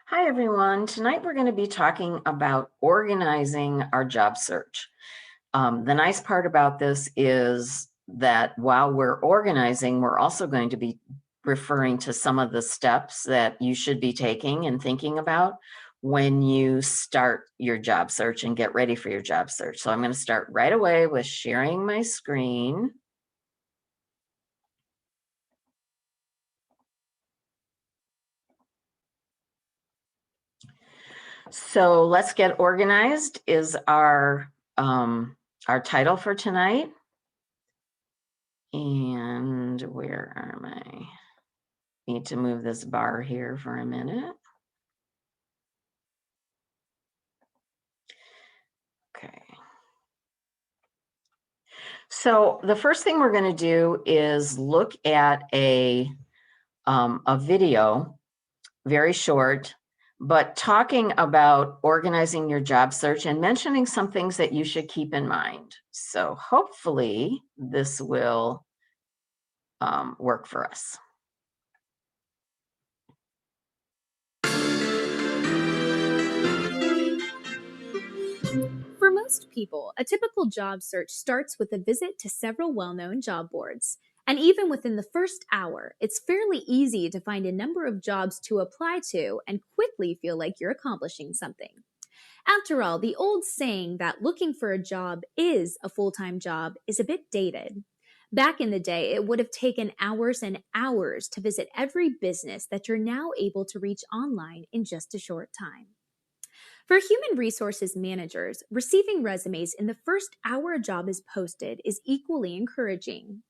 Hi, everyone. Tonight we're going to be talking about organizing our job search. The nice part about this is that while we're organizing, we're also going to be referring to some of the steps that you should be taking and thinking about when you start your job search and get ready for your job search. So I'm going to start right away with sharing my screen. So let's get organized is our title for tonight. And where am I? Need to move this bar here for a minute. Okay. So the first thing we're going to do is look at a video, very short, but talking about organizing your job search and mentioning some things that you should keep in mind. So hopefully this will work for us. For most people, a typical job search starts with a visit to several well known job boards. And even within the first hour, it's fairly easy to find a number of jobs to apply to and quickly feel like you're accomplishing something. After all, the old saying that looking for a job is a full time job is a bit dated. Back in the day, it would have taken hours and hours to visit every business that you're now able to reach online in just a short time. For human resources managers, receiving resumes in the first hour a job is posted is equally encouraging.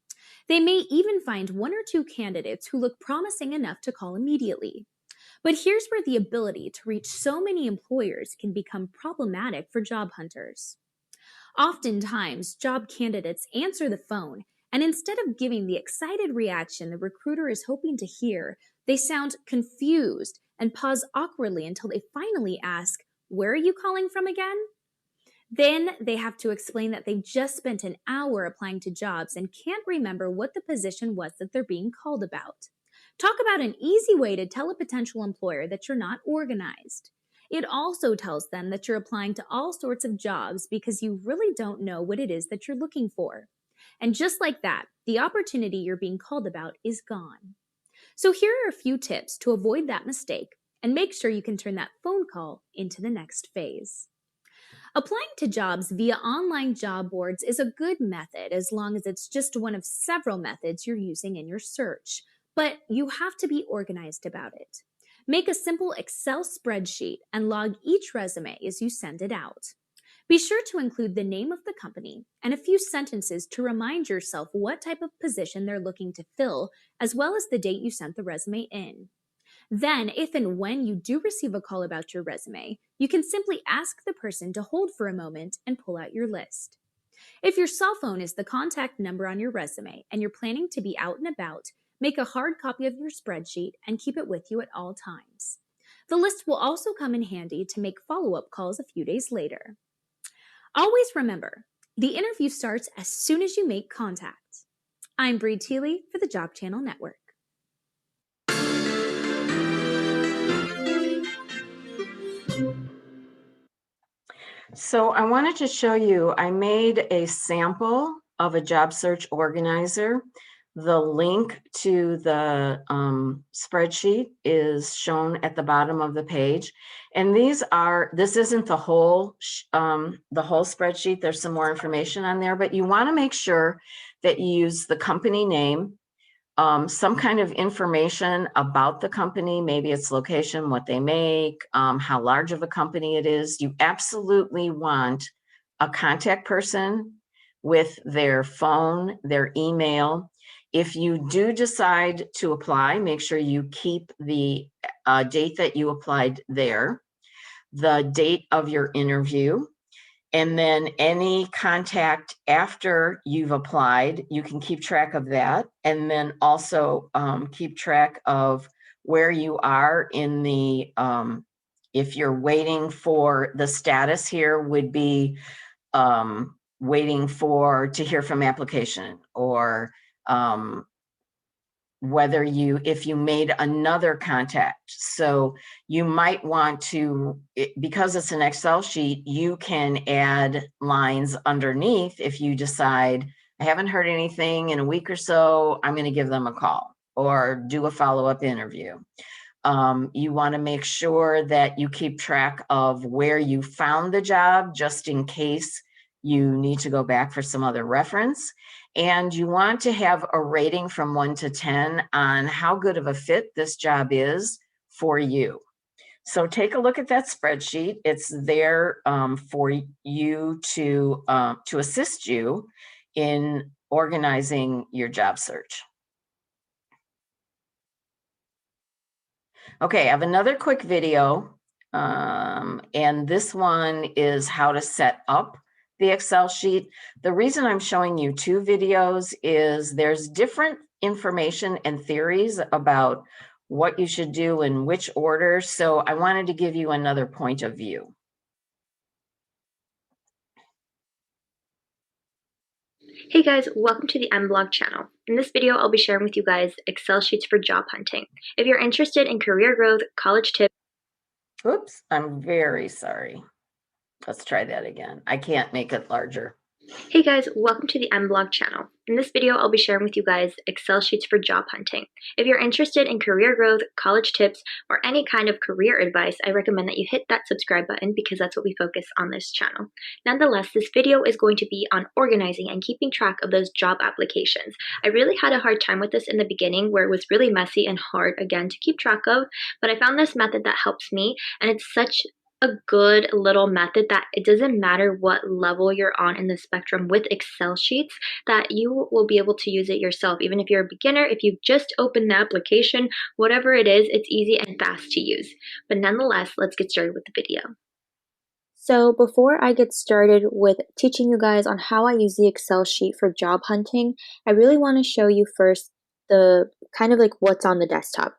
They may even find one or two candidates who look promising enough to call immediately. But here's where the ability to reach so many employers can become problematic for job hunters. Oftentimes, job candidates answer the phone, and instead of giving the excited reaction the recruiter is hoping to hear, they sound confused and pause awkwardly until they finally ask, "Where are you calling from again?" Then they have to explain that they've just spent an hour applying to jobs and can't remember what the position was that they're being called about. Talk about an easy way to tell a potential employer that you're not organized. It also tells them that you're applying to all sorts of jobs because you really don't know what it is that you're looking for. And just like that, the opportunity you're being called about is gone. So here are a few tips to avoid that mistake and make sure you can turn that phone call into the next phase. Applying to jobs via online job boards is a good method as long as it's just one of several methods you're using in your search, but you have to be organized about it. Make a simple Excel spreadsheet and log each resume as you send it out. Be sure to include the name of the company and a few sentences to remind yourself what type of position they're looking to fill, as well as the date you sent the resume in. Then, if and when you do receive a call about your resume, you can simply ask the person to hold for a moment and pull out your list. If your cell phone is the contact number on your resume and you're planning to be out and about, make a hard copy of your spreadsheet and keep it with you at all times. The list will also come in handy to make follow up calls a few days later. Always remember, the interview starts as soon as you make contact. I'm Bree Teely for the Job Channel Network. So I wanted to show you, I made a sample of a job search organizer. The link to the spreadsheet is shown at the bottom of the page. And this isn't the whole spreadsheet. There's some more information on there, but you want to make sure that you use the company name, some kind of information about the company, maybe its location, what they make, how large of a company it is. You absolutely want a contact person with their phone, their email. If you do decide to apply, make sure you keep the date that you applied there, the date of your interview, and then any contact after you've applied, you can keep track of that. And then also keep track of where you are in the, if you're waiting for the status here would be waiting to hear from application, or if you made another contact. So you might want to, because it's an Excel sheet, you can add lines underneath if you decide, I haven't heard anything in a week or so, I'm going to give them a call or do a follow-up interview. You want to make sure that you keep track of where you found the job, just in case you need to go back for some other reference. And you want to have a rating from 1 to 10 on how good of a fit this job is for you. So take a look at that spreadsheet. It's there for you to assist you in organizing your job search. Okay, I have another quick video, and this one is how to set up the Excel sheet. The reason I'm showing you two videos is there's different information and theories about what you should do in which order, so I wanted to give you another point of view. Hey guys, welcome to the mBlog channel. In this video, I'll be sharing with you guys Excel sheets for job hunting. If you're interested in career growth, college tips. Oops, I'm very sorry. Let's try that again. I can't make it larger. Hey guys, welcome to the mBlog channel. In this video, I'll be sharing with you guys Excel sheets for job hunting. If you're interested in career growth, college tips, or any kind of career advice, I recommend that you hit that subscribe button because that's what we focus on this channel. Nonetheless, this video is going to be on organizing and keeping track of those job applications. I really had a hard time with this in the beginning where it was really messy and hard, again, to keep track of, but I found this method that helps me, and it's such a good little method that it doesn't matter what level you're on in the spectrum with Excel sheets, that you will be able to use it yourself. Even if you're a beginner, if you just open the application, whatever it is, it's easy and fast to use. But nonetheless, let's get started with the video. So before I get started with teaching you guys on how I use the Excel sheet for job hunting, I really want to show you first the kind of like what's on the desktop.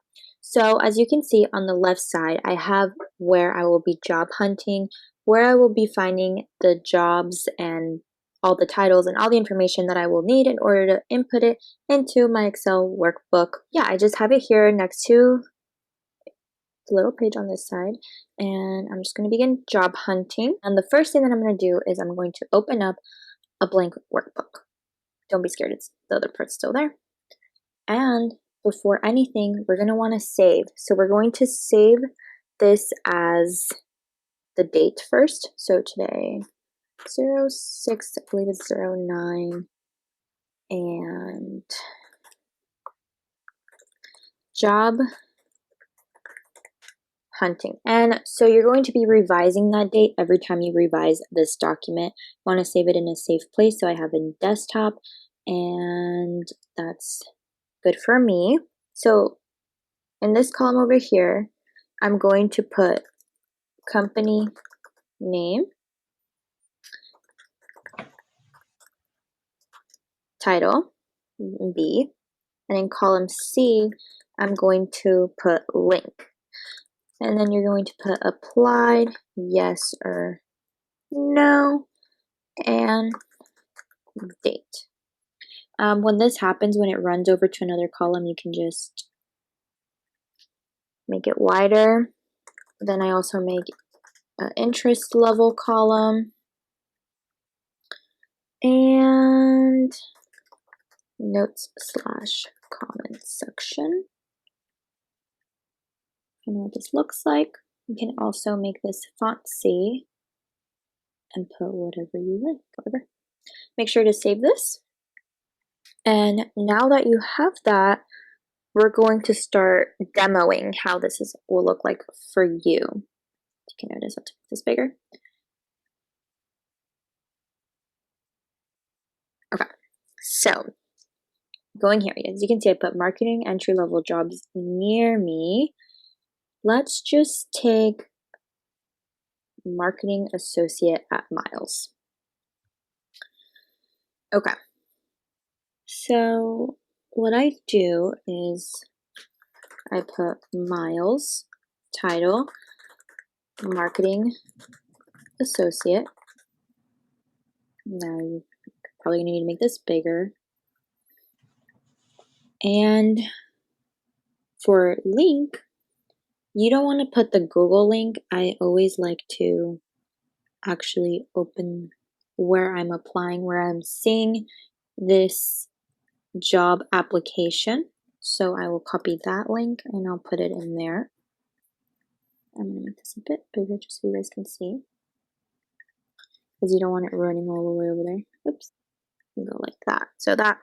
So as you can see on the left side, I have where I will be job hunting, where I will be finding the jobs and all the titles and all the information that I will need in order to input it into my Excel workbook. Yeah, I just have it here next to the little page on this side, and I'm just going to begin job hunting. And the first thing that I'm going to do is I'm going to open up a blank workbook. Don't be scared, it's the other part's still there. And before anything, we're going to want to save. So we're going to save this as the date first. So today, 06, I believe it's 09, and job hunting. And so you're going to be revising that date every time you revise this document. I want to save it in a safe place, so I have it in desktop, and that's good for me. So in this column over here, I'm going to put company name, title, B, and in column C, I'm going to put link. And then you're going to put applied, yes or no, and date. When this happens, when it runs over to another column, you can just make it wider. Then I also make an interest level column and notes / comments section. You know what this looks like. You can also make this font C and put whatever you like. Whatever. Make sure to save this. And now that you have that, we're going to start demoing how this will look like for you. You can notice I'll make this bigger. Okay, so going here, as you can see, I put marketing entry-level jobs near me. Let's just take marketing associate at Miles. Okay, so what I do is I put Miles, title, marketing associate. Now you're probably gonna need to make this bigger. And for link, you don't want to put the Google link. I always like to actually open where I'm applying, where I'm seeing this job application. So I will copy that link and I'll put it in there. I'm going to make this a bit bigger just so you guys can see, because you don't want it running all the way over there. Oops. You go like that. So that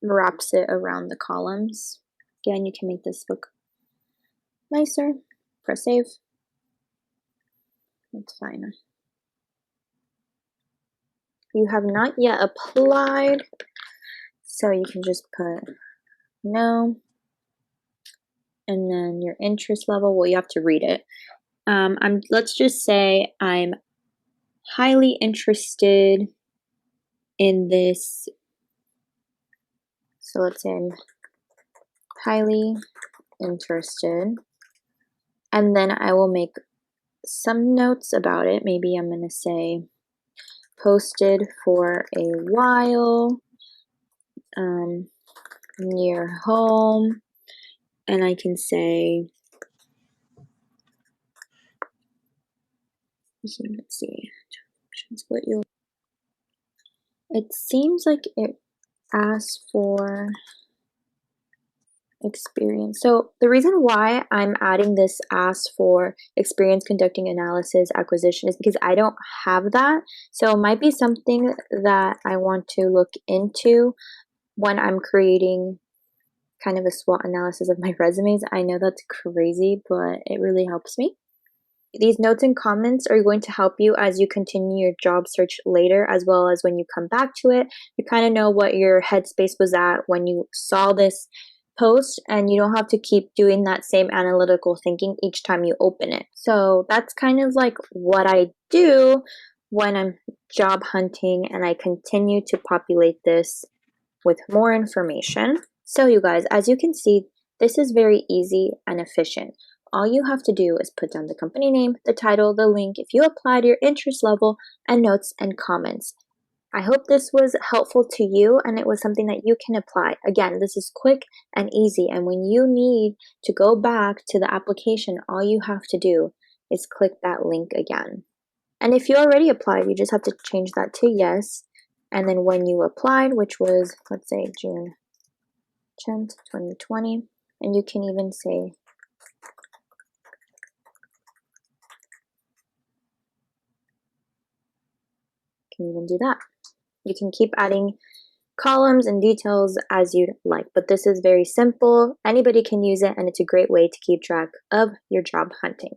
wraps it around the columns. Again, you can make this look nicer. Press save. That's fine. You have not yet applied, so you can just put no. And then your interest level, well, you have to read it. Let's just say I'm highly interested in this. So let's say I'm highly interested. And then I will make some notes about it. Maybe I'm going to say posted for a while, near home. And I can say, let's see, it seems like it asks for experience. So the reason why I'm adding this ask for experience conducting analysis acquisition is because I don't have that. So it might be something that I want to look into when I'm creating kind of a SWOT analysis of my resumes. I know that's crazy, but it really helps me. These notes and comments are going to help you as you continue your job search later, as well as when you come back to it. You kind of know what your headspace was at when you saw this post, and you don't have to keep doing that same analytical thinking each time you open it. So that's kind of like what I do when I'm job hunting, and I continue to populate this with more information. So you guys, as you can see, this is very easy and efficient. All you have to do is put down the company name, the title, the link, if you applied, your interest level, and notes and comments. I hope this was helpful to you and it was something that you can apply. Again, this is quick and easy, and when you need to go back to the application, all you have to do is click that link again. And if you already applied, you just have to change that to yes. And then when you applied, which was, let's say, June 10th, 2020, and you can even say, can even do that. You can keep adding columns and details as you'd like, but this is very simple. Anybody can use it, and it's a great way to keep track of your job hunting.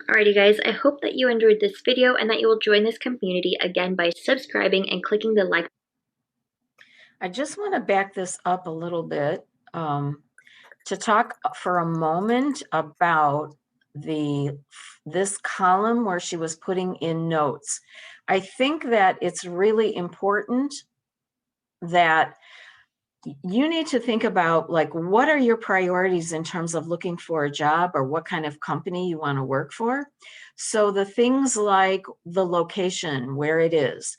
Alrighty guys, I hope that you enjoyed this video and that you will join this community again by subscribing and clicking the like. I just want to back this up a little bit to talk for a moment about this column where she was putting in notes. I think that it's really important that you need to think about, like, what are your priorities in terms of looking for a job, or what kind of company you want to work for. So the things like the location, where it is,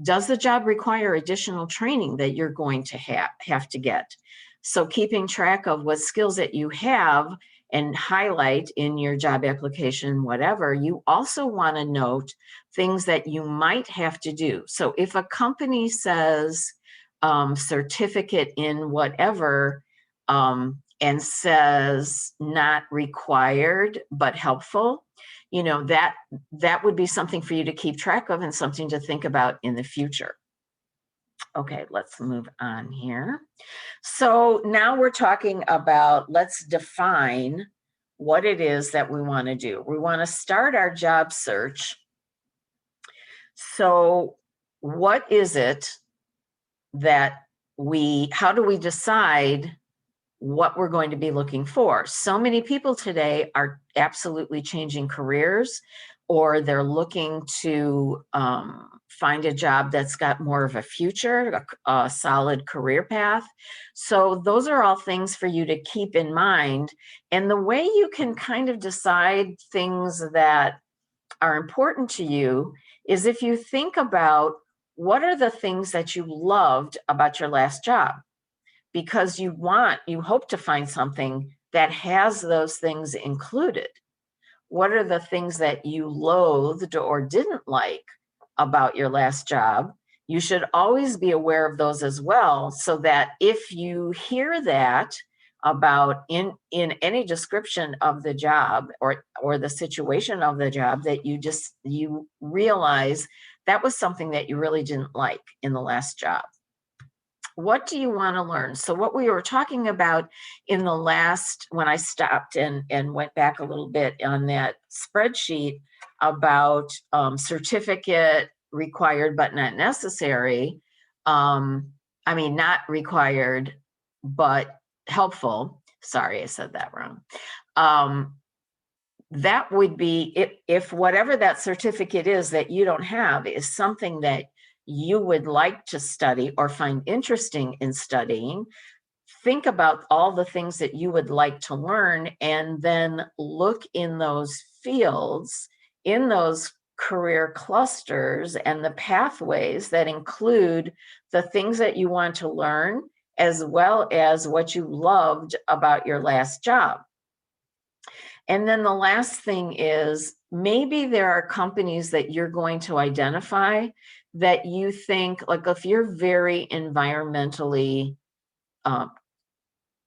does the job require additional training that you're going to have to get? So keeping track of what skills that you have and highlight in your job application, whatever. You also want to note things that you might have to do. So if a company says certificate in whatever, and says not required but helpful, you know, that would be something for you to keep track of and something to think about in the future. Okay, let's move on here. So now we're talking about, let's define what it is that we want to do. We want to start our job search. So what is it that how do we decide what we're going to be looking for? So many people today are absolutely changing careers, or they're looking to find a job that's got more of a future, a solid career path. So those are all things for you to keep in mind. And the way you can kind of decide things that are important to you is if you think about, what are the things that you loved about your last job? because you hope to find something that has those things included. What are the things that you loathed or didn't like about your last job? You should always be aware of those as well, so that if you hear that about in any description of the job or the situation of the job, that you realize that was something that you really didn't like in the last job. What do you want to learn? So what we were talking about in the last, when I stopped and went back a little bit on that spreadsheet about certificate required but not necessary. I mean, not required, but helpful. Sorry, I said that wrong. That would be if whatever that certificate is that you don't have is something that you would like to study or find interesting in studying, think about all the things that you would like to learn, and then look in those fields, in those career clusters and the pathways that include the things that you want to learn, as well as what you loved about your last job. And then the last thing is, maybe there are companies that you're going to identify that you think, like if you're very environmentally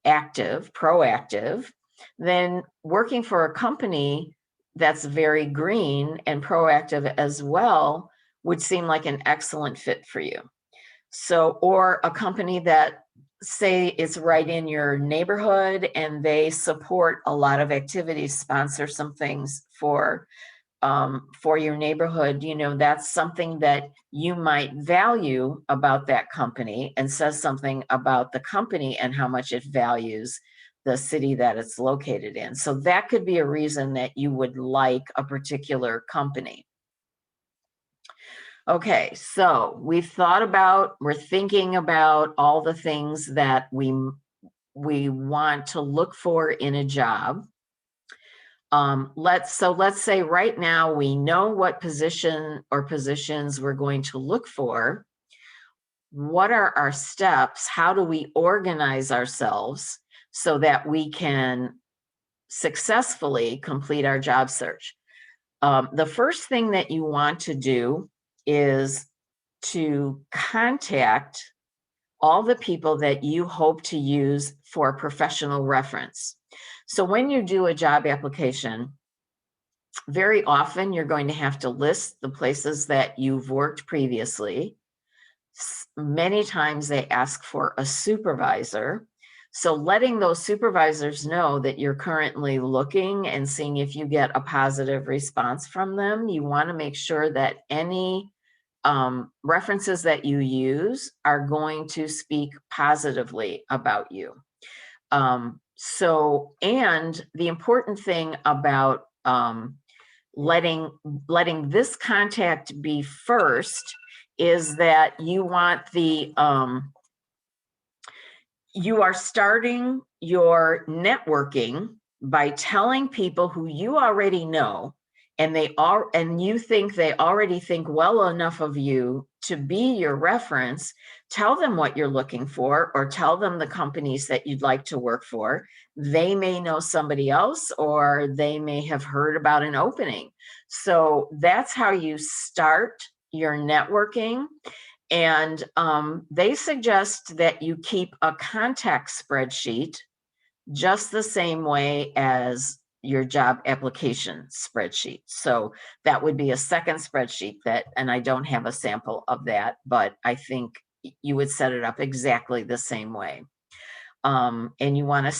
active, proactive, then working for a company that's very green and proactive as well would seem like an excellent fit for you. So, or a company that, say, it's right in your neighborhood and they support a lot of activities, sponsor some things for your neighborhood, that's something that you might value about that company, and says something about the company and how much it values the city that it's located in. So that could be a reason that you would like a particular company. Okay, so we're thinking about all the things that we want to look for in a job. Let's say right now we know what position or positions we're going to look for. What are our steps? How do we organize ourselves so that we can successfully complete our job search? The first thing that you want to do is to contact all the people that you hope to use for professional reference. So when you do a job application, very often you're going to have to list the places that you've worked previously. Many times they ask for a supervisor. So letting those supervisors know that you're currently looking and seeing if you get a positive response from them. You want to make sure that any references that you use are going to speak positively about you. And the important thing about letting this contact be first is that you want you are starting your networking by telling people who you already know, and you think they already think well enough of you to be your reference. Tell them what you're looking for, or tell them the companies that you'd like to work for. They may know somebody else, or they may have heard about an opening. So that's how you start your networking. And they suggest that you keep a contact spreadsheet just the same way as your job application spreadsheet. So that would be a second spreadsheet and I don't have a sample of that, but I think you would set it up exactly the same way. And you want to,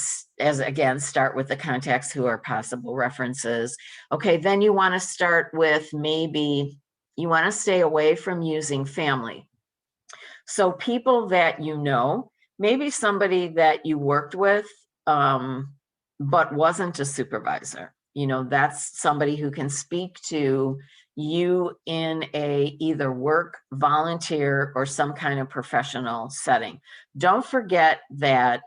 start with the contacts who are possible references. Okay, then you want to start with, maybe you want to stay away from using family. So people that you know, maybe somebody that you worked with, but wasn't a supervisor. That's somebody who can speak to you in a either work, volunteer, or some kind of professional setting. Don't forget that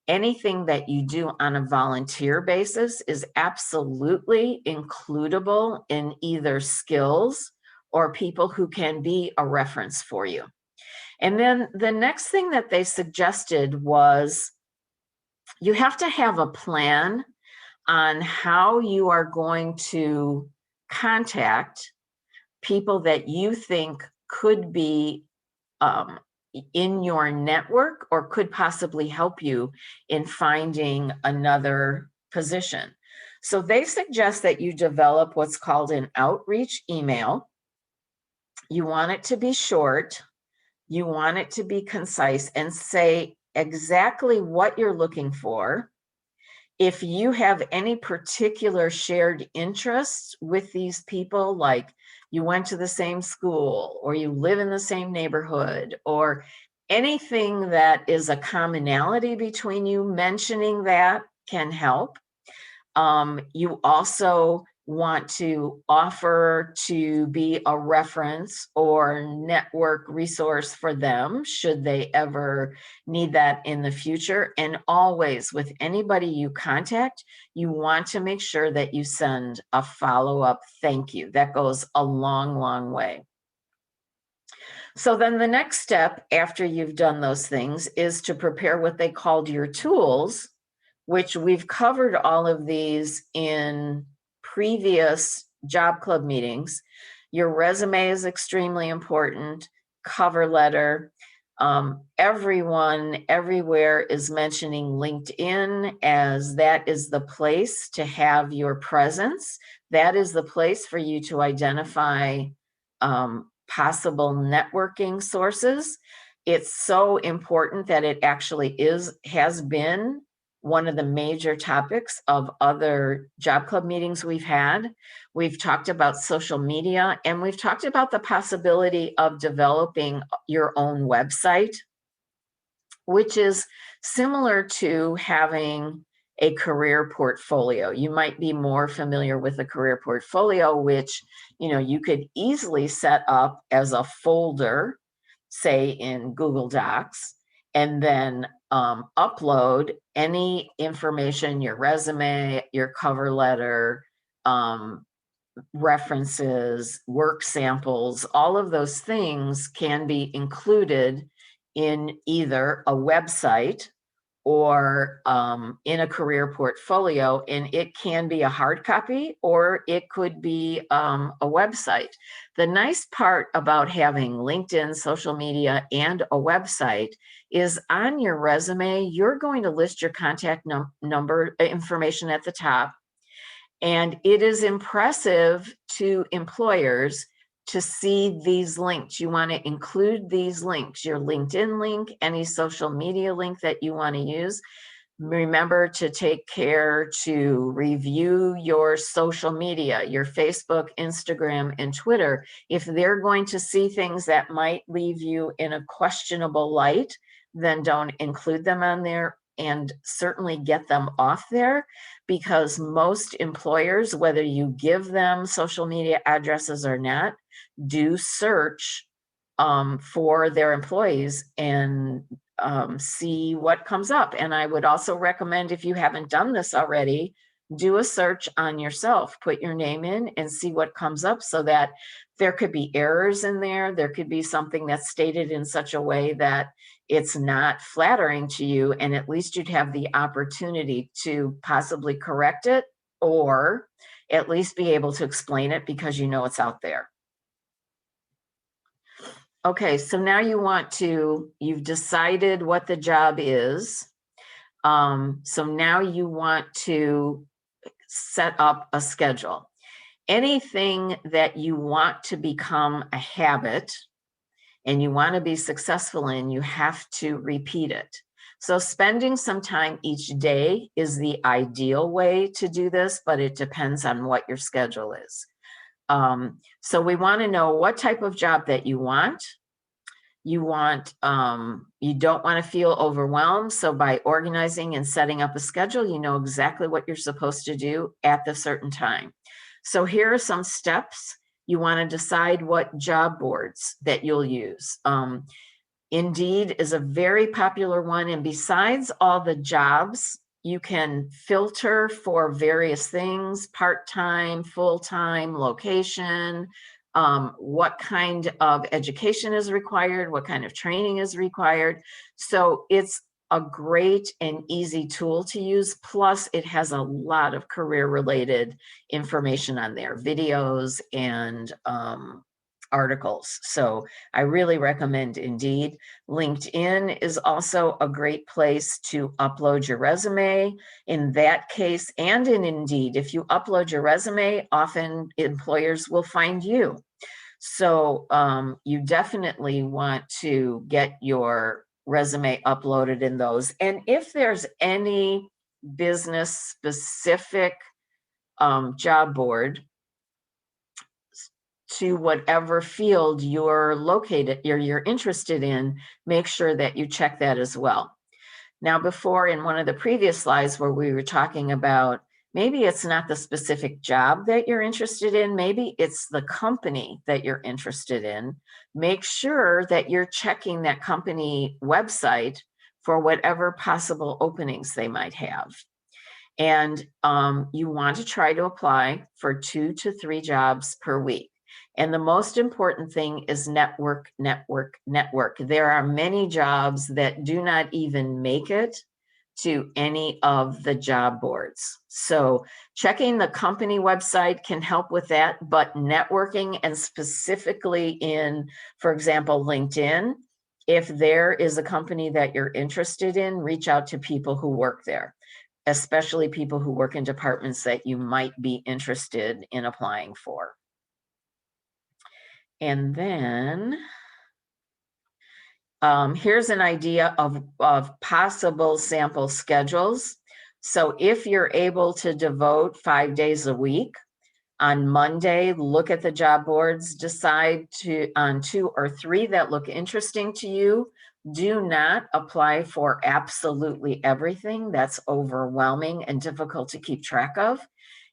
anything that you do on a volunteer basis is absolutely includable in either skills or people who can be a reference for you. And then the next thing that they suggested was you have to have a plan on how you are going to contact people that you think could be in your network or could possibly help you in finding another position. So they suggest that you develop what's called an outreach email. You want it to be short, you want it to be concise, and say exactly what you're looking for. If you have any particular shared interests with these people, like you went to the same school or you live in the same neighborhood or anything that is a commonality between you, mentioning that can help. You also want to offer to be a reference or network resource for them should they ever need that in the future. And always, with anybody you contact, you want to make sure that you send a follow-up thank you. That goes a long, long way. So then the next step after you've done those things is to prepare what they called your tools, which we've covered all of these in previous job club meetings. Your resume is extremely important, cover letter. Everyone everywhere is mentioning LinkedIn as that is the place to have your presence. That is the place for you to identify possible networking sources. It's so important that it actually has been one of the major topics of other job club meetings we've had. We've talked about social media, and we've talked about the possibility of developing your own website, which is similar to having a career portfolio. You might be more familiar with a career portfolio, which you could easily set up as a folder, say in Google Docs, and then upload any information, your resume, your cover letter, references, work samples, all of those things can be included in either a website or in a career portfolio, and it can be a hard copy or it could be a website. The nice part about having LinkedIn, social media, and a website is on your resume, you're going to list your contact number information at the top, and it is impressive to employers to see these links. You want to include these links, your LinkedIn link, any social media link that you want to use. Remember to take care to review your social media, your Facebook, Instagram, and Twitter. If they're going to see things that might leave you in a questionable light, then don't include them on there, and certainly get them off there, because most employers, whether you give them social media addresses or not, do search for their employees and see what comes up. And I would also recommend, if you haven't done this already, do a search on yourself, put your name in and see what comes up, so that there could be errors in there. There could be something that's stated in such a way that it's not flattering to you, and at least you'd have the opportunity to possibly correct it, or at least be able to explain it because it's out there. Okay, so now you've decided what the job is. So now you want to set up a schedule. Anything that you want to become a habit and you want to be successful in, you have to repeat it. So spending some time each day is the ideal way to do this, but it depends on what your schedule is. So we want to know what type of job that you want. You don't want to feel overwhelmed. So by organizing and setting up a schedule, you know exactly what you're supposed to do at the certain time. So here are some steps. You want to decide what job boards that you'll use. Indeed is a very popular one. And besides all the jobs, you can filter for various things: part-time, full-time, location, what kind of education is required, what kind of training is required. So it's a great and easy tool to use. Plus, it has a lot of career-related information on there, videos and articles. So I really recommend Indeed. LinkedIn is also a great place to upload your resume. In that case, and in Indeed, if you upload your resume, often employers will find you. So you definitely want to get your resume uploaded in those. And if there's any business specific job board to whatever field you're located or you're interested in, make sure that you check that as well. Now, before in one of the previous slides where we were talking about maybe it's not the specific job that you're interested in, maybe it's the company that you're interested in. Make sure that you're checking that company website for whatever possible openings they might have. And you want to try to apply for 2 to 3 jobs per week. And the most important thing is network, network, network. There are many jobs that do not even make it to any of the job boards. So checking the company website can help with that, but networking, and specifically in, for example, LinkedIn, if there is a company that you're interested in, reach out to people who work there, especially people who work in departments that you might be interested in applying for. And then here's an idea of possible sample schedules. So if you're able to devote 5 days a week, on Monday, look at the job boards, decide on 2 or 3 that look interesting to you. Do not apply for absolutely everything. That's overwhelming and difficult to keep track of.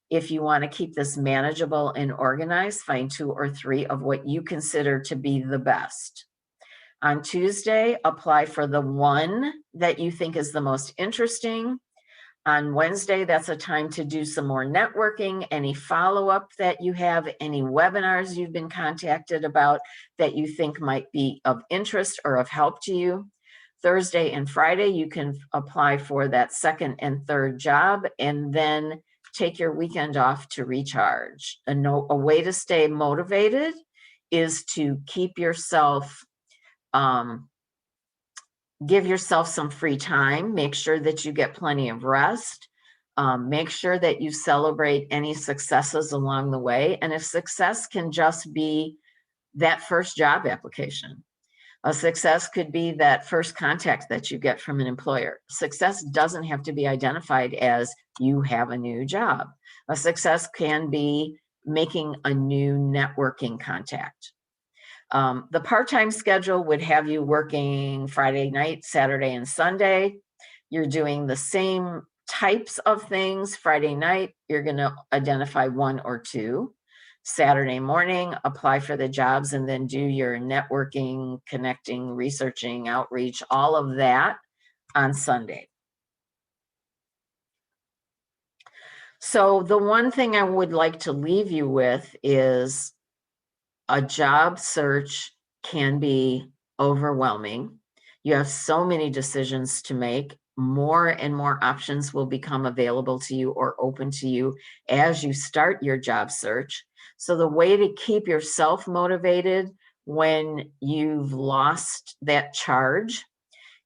If you want to keep this manageable and organized, find 2 or 3 of what you consider to be the best. On Tuesday, apply for the one that you think is the most interesting. On Wednesday, that's a time to do some more networking, any follow-up that you have, any webinars you've been contacted about that you think might be of interest or of help to you. Thursday and Friday, you can apply for that 2nd and 3rd job, and then take your weekend off to recharge. A way to stay motivated is to keep yourself, give yourself some free time, make sure that you get plenty of rest, make sure that you celebrate any successes along the way. And if success can just be that first job application, a success could be that first contact that you get from an employer. Success doesn't have to be identified as you have a new job. A success can be making a new networking contact. The part-time schedule would have you working Friday night, Saturday, and Sunday. You're doing the same types of things. Friday night, you're going to identify 1 or 2. Saturday morning, apply for the jobs, and then do your networking, connecting, researching, outreach, all of that on Sunday. So the one thing I would like to leave you with is a job search can be overwhelming. You have so many decisions to make. More and more options will become available to you or open to you as you start your job search. So the way to keep yourself motivated when you've lost that charge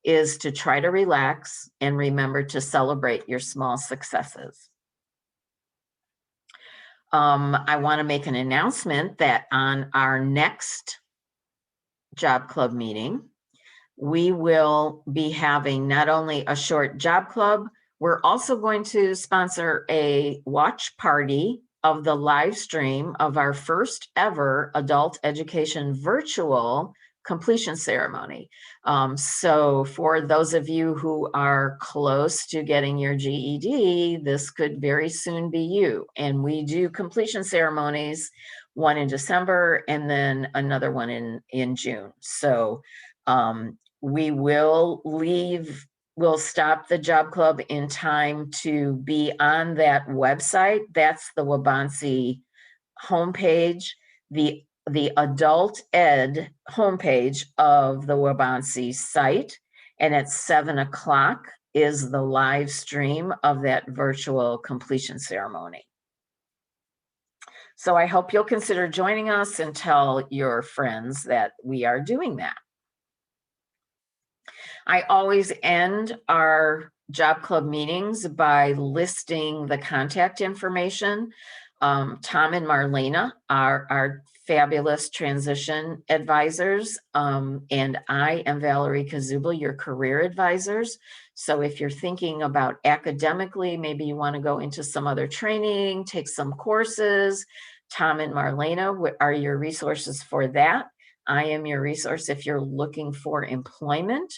is to try to relax and remember to celebrate your small successes. I want to make an announcement that on our next job club meeting, we will be having not only a short job club, we're also going to sponsor a watch party of the live stream of our first ever adult education virtual completion ceremony. So for those of you who are close to getting your GED, this could very soon be you. And we do completion ceremonies, one in December and then another one in June. So we will we'll stop the job club in time to be on that website. That's the Waubonsie homepage. the adult ed homepage of the Waubonsee site. And at 7 o'clock is the live stream of that virtual completion ceremony. So I hope you'll consider joining us and tell your friends that we are doing that. I always end our job club meetings by listing the contact information. Tom and Marlena are our fabulous transition advisors, and I am Valerie Kazubel, your career advisors. So if you're thinking about academically, maybe you want to go into some other training, take some courses, Tom and Marlena are your resources for that. I am your resource if you're looking for employment.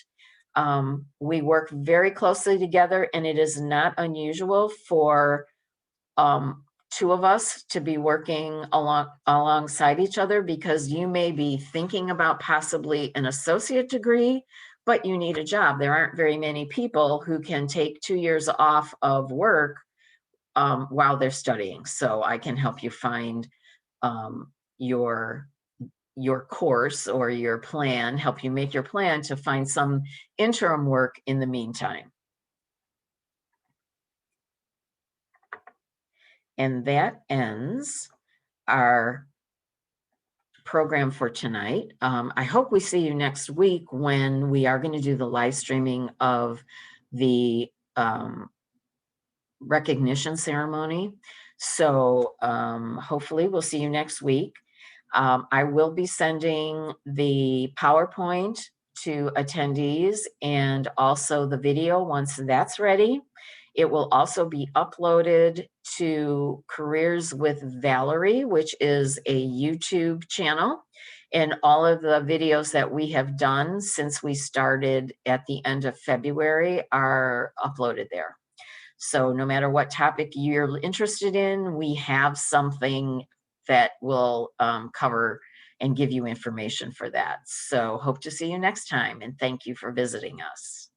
We work very closely together, and it is not unusual for two of us to be working alongside each other, because you may be thinking about possibly an associate degree, but you need a job. There aren't very many people who can take 2 years off of work while they're studying. So I can help you find your course or your plan, help you make your plan to find some interim work in the meantime. And that ends our program for tonight. I hope we see you next week when we are going to do the live streaming of the recognition ceremony. So hopefully we'll see you next week. I will be sending the PowerPoint to attendees and also the video once that's ready. It will also be uploaded to Careers with Valerie, which is a YouTube channel. And all of the videos that we have done since we started at the end of February are uploaded there. So no matter what topic you're interested in, we have something that will cover and give you information for that. So hope to see you next time, and thank you for visiting us.